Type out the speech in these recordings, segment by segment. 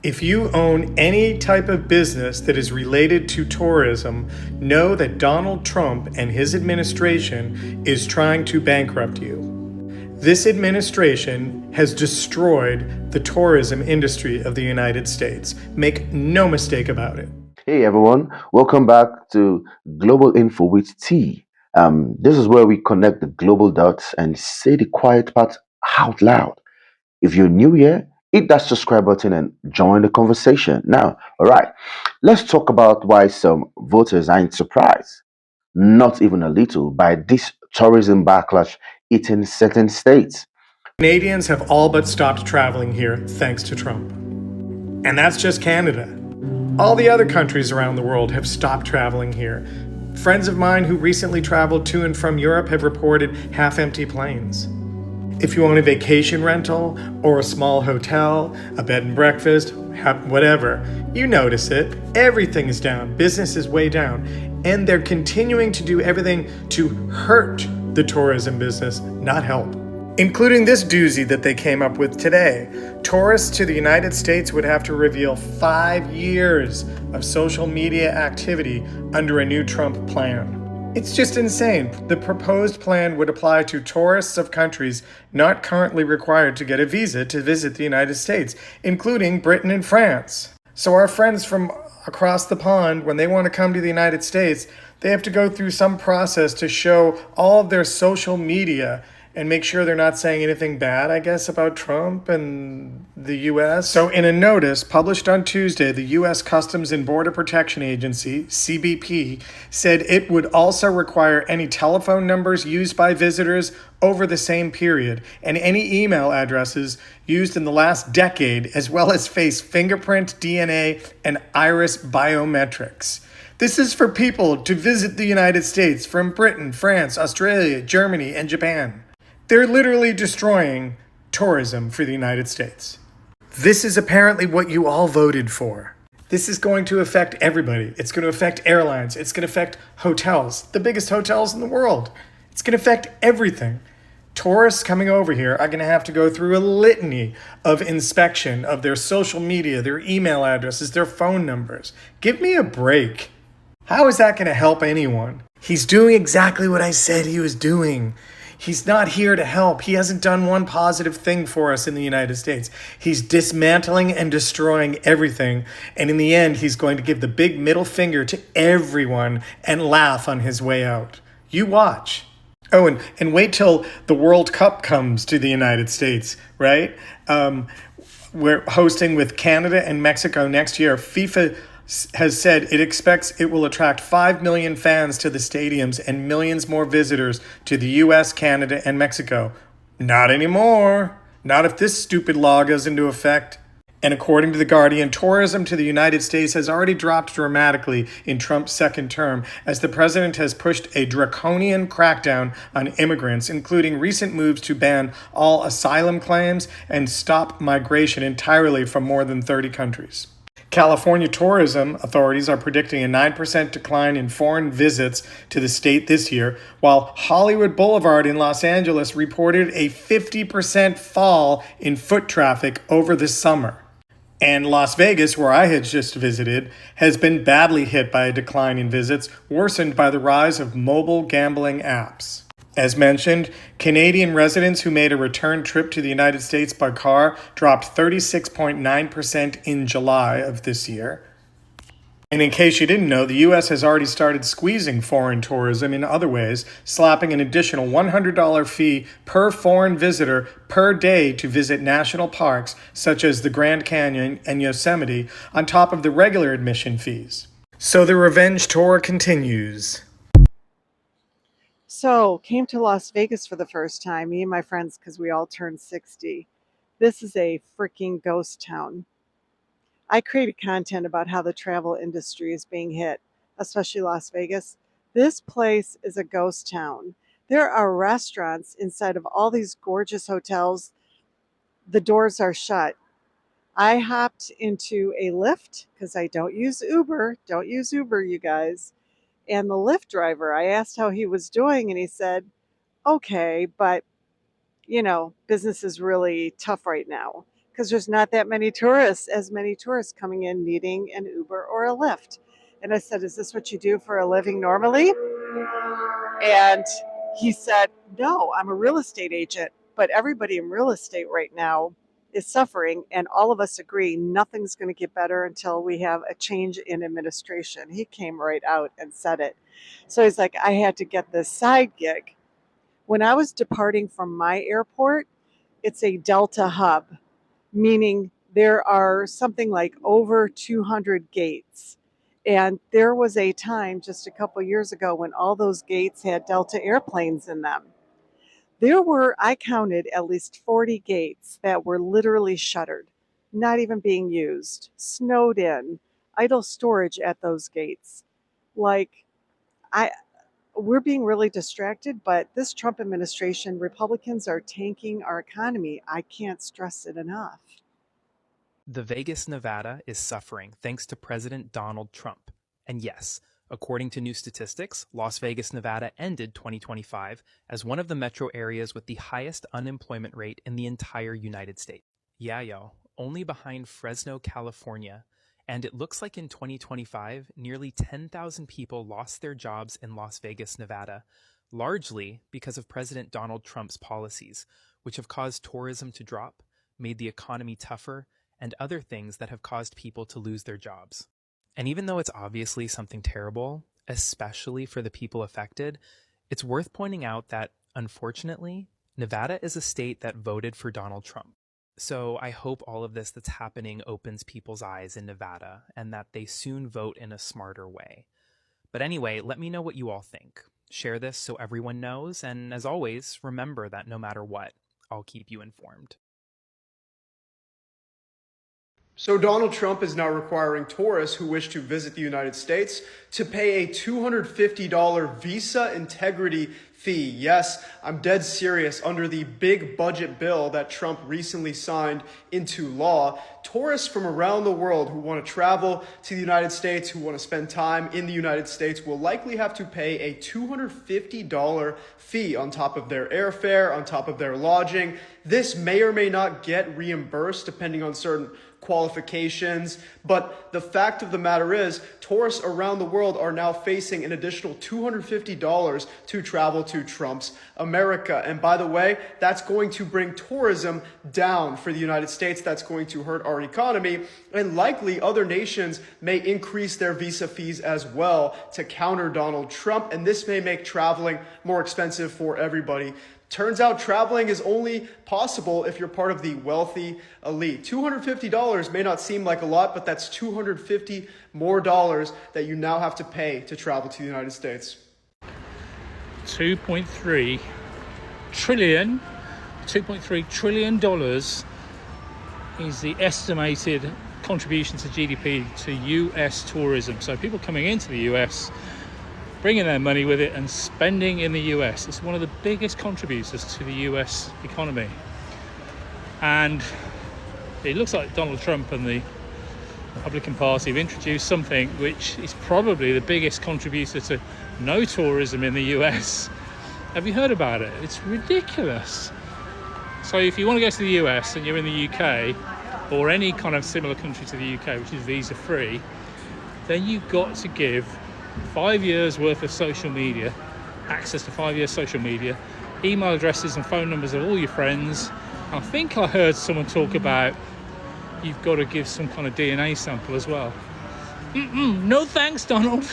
If you own any type of business that is related to tourism, know that Donald Trump and his administration is trying to bankrupt you. This administration has destroyed the tourism industry of the United States. Make no mistake about it. Hey everyone, welcome back to Global Info with T. This is where we connect the global dots and say the quiet parts out loud. If you're new here, hit that subscribe button and join the conversation. Now, all right, let's talk about why some voters aren't surprised, not even a little, by this tourism backlash hitting certain states. Canadians have all but stopped traveling here thanks to Trump. And that's just Canada. All the other countries around the world have stopped traveling here. Friends of mine who recently traveled to and from Europe have reported half-empty planes. If you own a vacation rental or a small hotel, a bed and breakfast, whatever, you notice it. Everything is down. Business is way down. And they're continuing to do everything to hurt the tourism business, not help. Including this doozy that they came up with today. Tourists to the United States would have to reveal 5 years of social media activity under a new Trump plan. It's just insane. The proposed plan would apply to tourists of countries not currently required to get a visa to visit the United States, including Britain and France. So our friends from across the pond, when they want to come to the United States, they have to go through some process to show all of their social media and make sure they're not saying anything bad, I guess, about Trump and the U.S. So in a notice published on Tuesday, the U.S. Customs and Border Protection Agency, CBP, said it would also require any telephone numbers used by visitors over the same period and any email addresses used in the last decade, as well as face fingerprint, DNA, and iris biometrics. This is for people to visit the United States from Britain, France, Australia, Germany, and Japan. They're literally destroying tourism for the United States. This is apparently what you all voted for. This is going to affect everybody. It's going to affect airlines. It's going to affect hotels, the biggest hotels in the world. It's going to affect everything. Tourists coming over here are going to have to go through a litany of inspection of their social media, their email addresses, their phone numbers. Give me a break. How is that going to help anyone? He's doing exactly what I said he was doing. He's not here to help. He hasn't done one positive thing for us in the United States. He's dismantling and destroying everything. And in the end, he's going to give the big middle finger to everyone and laugh on his way out. You watch. Oh, and wait till the World Cup comes to the United States, right? We're hosting with Canada and Mexico next year. FIFA has said it expects it will attract 5 million fans to the stadiums and millions more visitors to the US, Canada, and Mexico. Not anymore. Not if this stupid law goes into effect. And according to The Guardian, tourism to the United States has already dropped dramatically in Trump's second term as the president has pushed a draconian crackdown on immigrants, including recent moves to ban all asylum claims and stop migration entirely from more than 30 countries. California tourism authorities are predicting a 9% decline in foreign visits to the state this year, while Hollywood Boulevard in Los Angeles reported a 50% fall in foot traffic over the summer. And Las Vegas, where I had just visited, has been badly hit by a decline in visits, worsened by the rise of mobile gambling apps. As mentioned, Canadian residents who made a return trip to the United States by car dropped 36.9% in July of this year. And in case you didn't know, the U.S. has already started squeezing foreign tourism in other ways, slapping an additional $100 fee per foreign visitor per day to visit national parks such as the Grand Canyon and Yosemite, on top of the regular admission fees. So the revenge tour continues. So, came to Las Vegas for the first time, me and my friends, because we all turned 60. This is a freaking ghost town. I created content about how the travel industry is being hit, especially Las Vegas. This place is a ghost town. There are restaurants inside of all these gorgeous hotels. The doors are shut. I hopped into a Lyft because I don't use Uber. Don't use Uber, you guys. And the Lyft driver, I asked how he was doing, and he said, okay, but business is really tough right now. because there's not that many as many tourists coming in needing an Uber or a Lyft. And I said, is this what you do for a living normally? And he said, no, I'm a real estate agent, but everybody in real estate right now is suffering. And all of us agree nothing's going to get better until we have a change in administration. He came right out and said it. So he's like, I had to get this side gig. When I was departing from my airport, it's a Delta hub, meaning there are something like over 200 gates. And there was a time just a couple years ago when all those gates had Delta airplanes in them. There were, I counted, at least 40 gates that were literally shuttered, not even being used, snowed in, idle storage at those gates. Like, I, we're being really distracted, but this Trump administration, Republicans are tanking our economy. I can't stress it enough. The Vegas, Nevada is suffering thanks to President Donald Trump. And yes, according to new statistics, Las Vegas, Nevada ended 2025 as one of the metro areas with the highest unemployment rate in the entire United States. Yeah, yo, only behind Fresno, California. And it looks like in 2025, nearly 10,000 people lost their jobs in Las Vegas, Nevada, largely because of President Donald Trump's policies, which have caused tourism to drop, made the economy tougher, and other things that have caused people to lose their jobs. And even though it's obviously something terrible, especially for the people affected, it's worth pointing out that, unfortunately, Nevada is a state that voted for Donald Trump. So I hope all of this that's happening opens people's eyes in Nevada and that they soon vote in a smarter way. But anyway, let me know what you all think. Share this so everyone knows, and as always, remember that no matter what, I'll keep you informed. So Donald Trump is now requiring tourists who wish to visit the United States to pay a $250 visa integrity fee. Yes, I'm dead serious. Under the big budget bill that Trump recently signed into law, tourists from around the world who want to travel to the United States, who want to spend time in the United States, will likely have to pay a $250 fee on top of their airfare, on top of their lodging. This may or may not get reimbursed depending on certain qualifications, but the fact of the matter is tourists around the world are now facing an additional $250 to travel to Trump's America. And by the way, that's going to bring tourism down for the United States. That's going to hurt our economy, and likely other nations may increase their visa fees as well to counter Donald Trump, and this may make traveling more expensive for everybody. Turns out traveling is only possible if you're part of the wealthy elite. $250 may not seem like a lot, but that's $250 more that you now have to pay to travel to the United States. 2.3 trillion dollars is the estimated contribution to GDP to US tourism. So people coming into the US, bringing their money with it and spending in the US. It's one of the biggest contributors to the US economy. And it looks like Donald Trump and the Republican Party have introduced something which is probably the biggest contributor to no tourism in the US. Have you heard about it? It's ridiculous. So if you want to go to the US and you're in the UK or any kind of similar country to the UK, which is visa free, then you've got to give 5 years worth of social media, access to 5 years social media, email addresses and phone numbers of all your friends. I think I heard someone talk about you've got to give some kind of DNA sample as well. No thanks, Donald.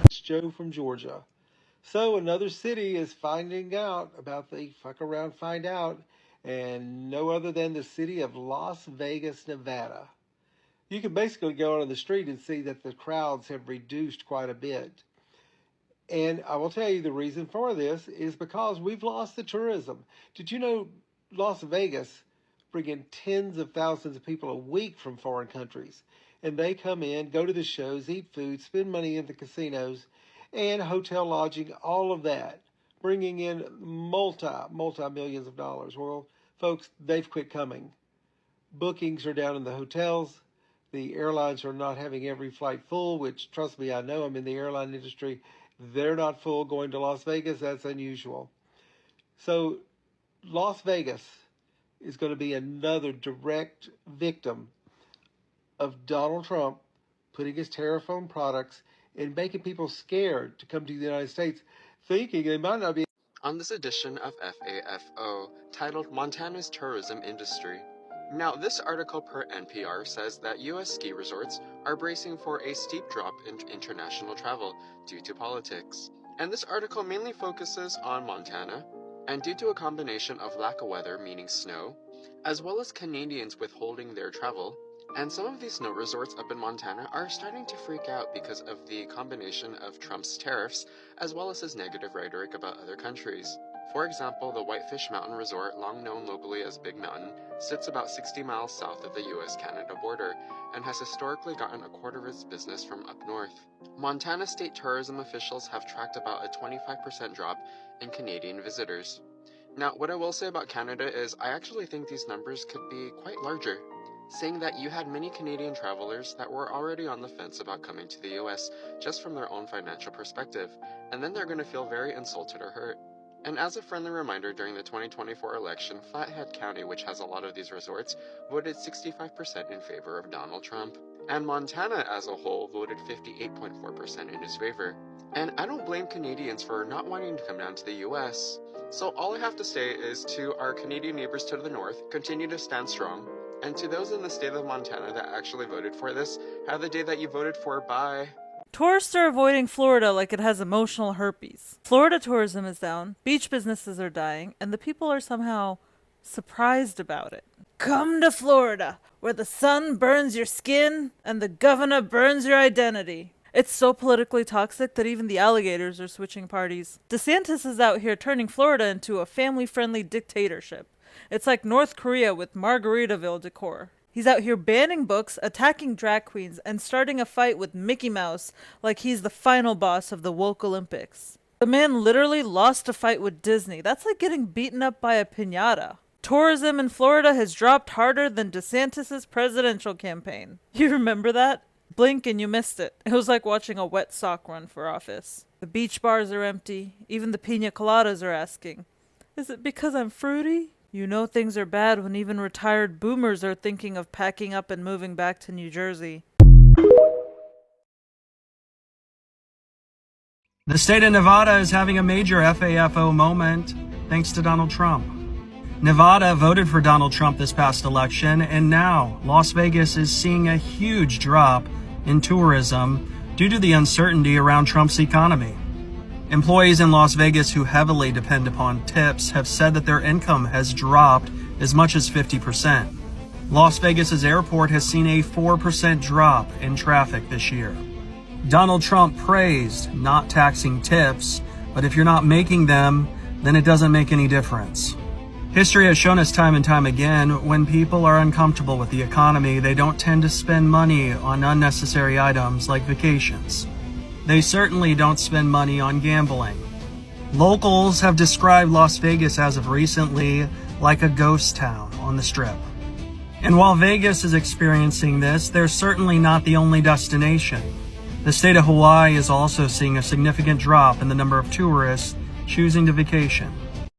It's Joe from Georgia. So another city is finding out about the fuck around find out, and no other than the city of Las Vegas, Nevada. You can basically go out on the street and see that the crowds have reduced quite a bit. And I will tell you the reason for this is because we've lost the tourism. Did you know Las Vegas bring in tens of thousands of people a week from foreign countries? And they come in, go to the shows, eat food, spend money in the casinos, and hotel lodging, all of that, bringing in multi-millions of dollars. Well, folks, they've quit coming. Bookings are down in the hotels. The airlines are not having every flight full, which, trust me, I know I'm in the airline industry. They're not full going to Las Vegas. That's unusual. So Las Vegas is going to be another direct victim of Donald Trump putting his tariff on products and making people scared to come to the United States, thinking they might not be. On this edition of FAFO, titled Montana's Tourism Industry. Now, this article per NPR says that U.S. ski resorts are bracing for a steep drop in international travel due to politics. And this article mainly focuses on Montana, and due to a combination of lack of weather, meaning snow, as well as Canadians withholding their travel, and some of these snow resorts up in Montana are starting to freak out because of the combination of Trump's tariffs as well as his negative rhetoric about other countries. For example, the Whitefish Mountain Resort, long known locally as Big Mountain, sits about 60 miles south of the US-Canada border and has historically gotten a quarter of its business from up north. Montana state tourism officials have tracked about a 25% drop in Canadian visitors. Now, what I will say about Canada is I actually think these numbers could be quite larger, saying that you had many Canadian travelers that were already on the fence about coming to the US just from their own financial perspective, and then they're going to feel very insulted or hurt. And as a friendly reminder, during the 2024 election, Flathead County, which has a lot of these resorts, voted 65% in favor of Donald Trump. And Montana as a whole voted 58.4% in his favor. And I don't blame Canadians for not wanting to come down to the US. So all I have to say is to our Canadian neighbors to the north, continue to stand strong. And to those in the state of Montana that actually voted for this, have the day that you voted for. Bye. Tourists are avoiding Florida like it has emotional herpes. Florida tourism is down, beach businesses are dying, and the people are somehow surprised about it. Come to Florida, where the sun burns your skin and the governor burns your identity. It's so politically toxic that even the alligators are switching parties. DeSantis is out here turning Florida into a family-friendly dictatorship. It's like North Korea with Margaritaville decor. He's out here banning books, attacking drag queens, and starting a fight with Mickey Mouse like he's the final boss of the woke Olympics. The man literally lost a fight with Disney. That's like getting beaten up by a piñata. Tourism in Florida has dropped harder than DeSantis' presidential campaign. You remember that? Blink and you missed it. It was like watching a wet sock run for office. The beach bars are empty. Even the piña coladas are asking, is it because I'm fruity? You know things are bad when even retired boomers are thinking of packing up and moving back to New Jersey. The state of Nevada is having a major FAFO moment thanks to Donald Trump. Nevada voted for Donald Trump this past election, and now Las Vegas is seeing a huge drop in tourism due to the uncertainty around Trump's economy. Employees in Las Vegas who heavily depend upon tips have said that their income has dropped as much as 50%. Las Vegas's airport has seen a 4% drop in traffic this year. Donald Trump praised not taxing tips, but if you're not making them, then it doesn't make any difference. History has shown us time and time again, when people are uncomfortable with the economy, they don't tend to spend money on unnecessary items like vacations. They certainly don't spend money on gambling. Locals have described Las Vegas as of recently like a ghost town on the Strip. And while Vegas is experiencing this, they're certainly not the only destination. The state of Hawaii is also seeing a significant drop in the number of tourists choosing to vacation.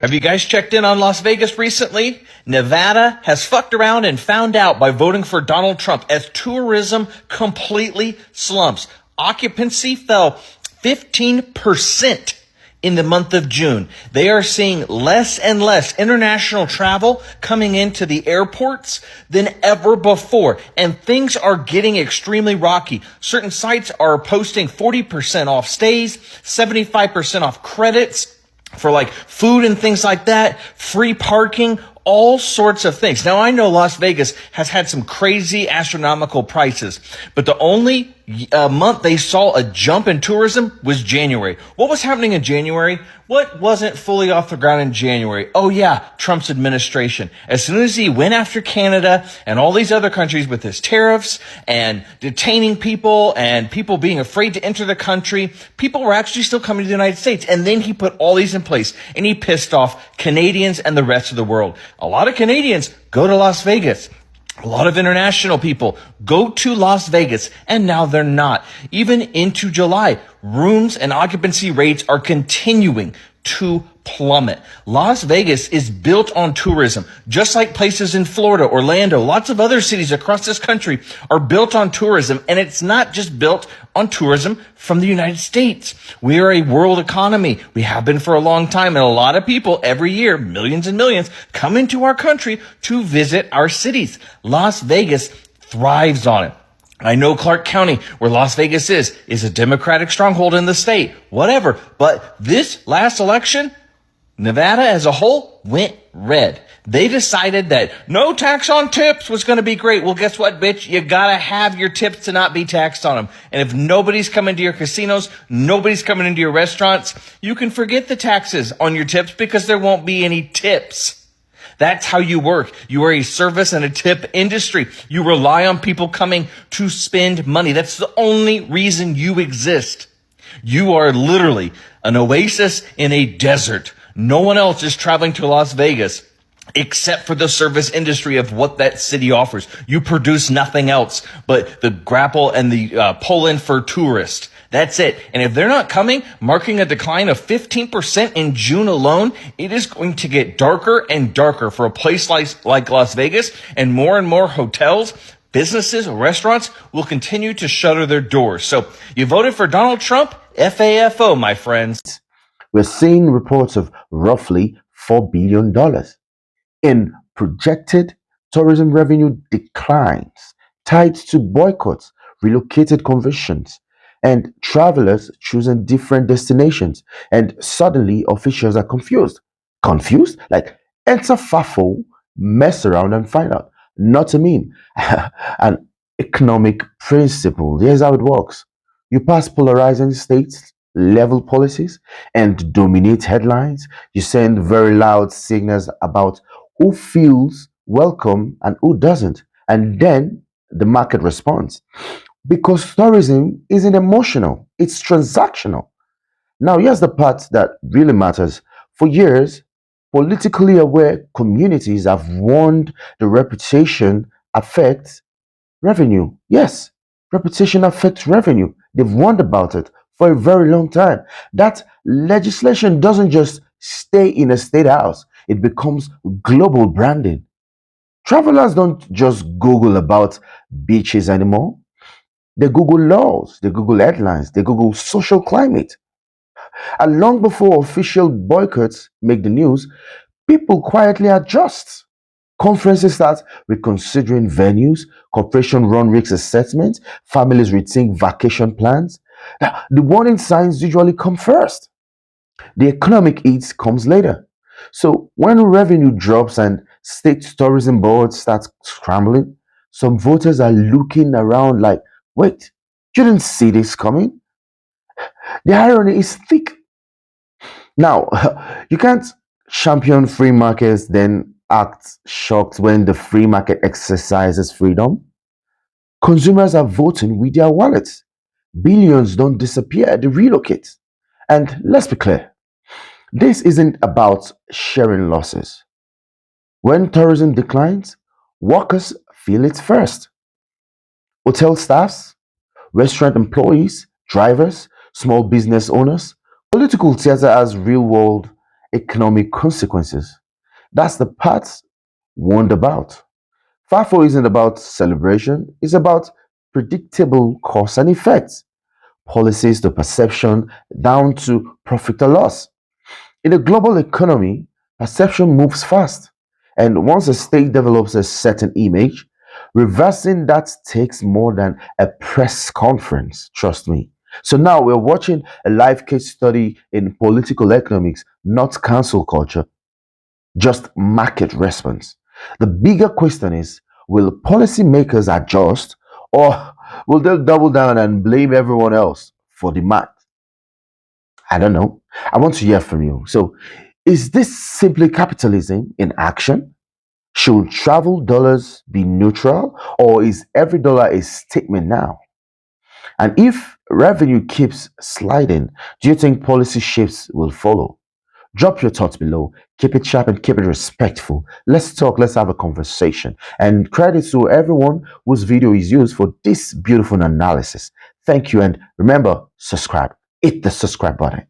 Have you guys checked in on Las Vegas recently? Nevada has fucked around and found out by voting for Donald Trump as tourism completely slumps. Occupancy fell 15% in the month of June. They are seeing less and less international travel coming into the airports than ever before. And things are getting extremely rocky. Certain sites are posting 40% off stays, 75% off credits for like food and things like that, free parking, all sorts of things. Now, I know Las Vegas has had some crazy astronomical prices, but the only month they saw a jump in tourism was January. What was happening in January? What wasn't fully off the ground in January? Oh yeah, Trump's administration. As soon as he went after Canada and all these other countries with his tariffs and detaining people and people being afraid to enter the country, people were actually still coming to the United States. And then he put all these in place and he pissed off Canadians and the rest of the world. A lot of Canadians go to Las Vegas. A lot of international people go to Las Vegas, and now they're not. Even into July, rooms and occupancy rates are continuing to plummet. Las Vegas is built on tourism, just like places in Florida, Orlando, lots of other cities across this country are built on tourism. And it's not just built on tourism from the United States. We are a world economy. We have been for a long time. And a lot of people every year, millions and millions, come into our country to visit our cities. Las Vegas thrives on it. I know Clark County, where Las Vegas is a Democratic stronghold in the state, whatever. But this last election, Nevada as a whole went red. They decided that no tax on tips was going to be great. Well, guess what, bitch? You got to have your tips to not be taxed on them. And if nobody's coming to your casinos, nobody's coming into your restaurants, you can forget the taxes on your tips because there won't be any tips. That's how you work. You are a service and a tip industry. You rely on people coming to spend money. That's the only reason you exist. You are literally an oasis in a desert. No one else is traveling to Las Vegas except for the service industry of what that city offers. You produce nothing else but the grapple and the pull-in for tourists. That's it. And if they're not coming, marking a decline of 15% in June alone, it is going to get darker and darker for a place like Las Vegas, and more hotels, businesses, restaurants will continue to shutter their doors. So you voted for Donald Trump? FAFO, my friends. We're seeing reports of roughly $4 billion in projected tourism revenue declines tied to boycotts, relocated conversions, and travelers choosing different destinations. And suddenly officials are confused. Confused? Like, enter FAFO, mess around and find out. Not a meme. An economic principle. Here's how it works. You pass polarizing states level policies and dominate headlines. You send very loud signals about who feels welcome and who doesn't. And then the market responds. Because tourism isn't emotional, it's transactional. Now, here's the part that really matters. For years, politically aware communities have warned the reputation affects revenue. Yes, reputation affects revenue. They've warned about it for a very long time. That legislation doesn't just stay in a state house, it becomes global branding. Travelers don't just Google about beaches anymore. They Google laws, they Google headlines, they Google social climate. And long before official boycotts make the news, people quietly adjust. Conferences start reconsidering venues, corporation run risk assessments, families rethink vacation plans. Now, the warning signs usually come first. The economic hit comes later. So when revenue drops and state tourism boards start scrambling, some voters are looking around like, wait, you didn't see this coming? The irony is thick. Now, you can't champion free markets, then act shocked when the free market exercises freedom. Consumers are voting with their wallets. Billions don't disappear, they relocate. And let's be clear, this isn't about sharing losses. When tourism declines, workers feel it first. Hotel staffs, restaurant employees, drivers, small business owners. Political theater has real world economic consequences. That's the part warned about. FAFO isn't about celebration, it's about predictable cause and effects, policies to perception down to profit or loss. In a global economy, perception moves fast. And once a state develops a certain image, reversing that takes more than a press conference, trust me. So now we're watching a live case study in political economics, not cancel culture, just market response. The bigger question is, will policymakers adjust or will they double down and blame everyone else for the math? I don't know. I want to hear from you. So, is this simply capitalism in action? Should travel dollars be neutral, or is every dollar a statement now? And if revenue keeps sliding, do you think policy shifts will follow? Drop your thoughts below. Keep it sharp and keep it respectful. Let's talk, let's have a conversation. And credit to everyone whose video is used for this beautiful analysis. Thank you, and remember, subscribe. Hit the subscribe button.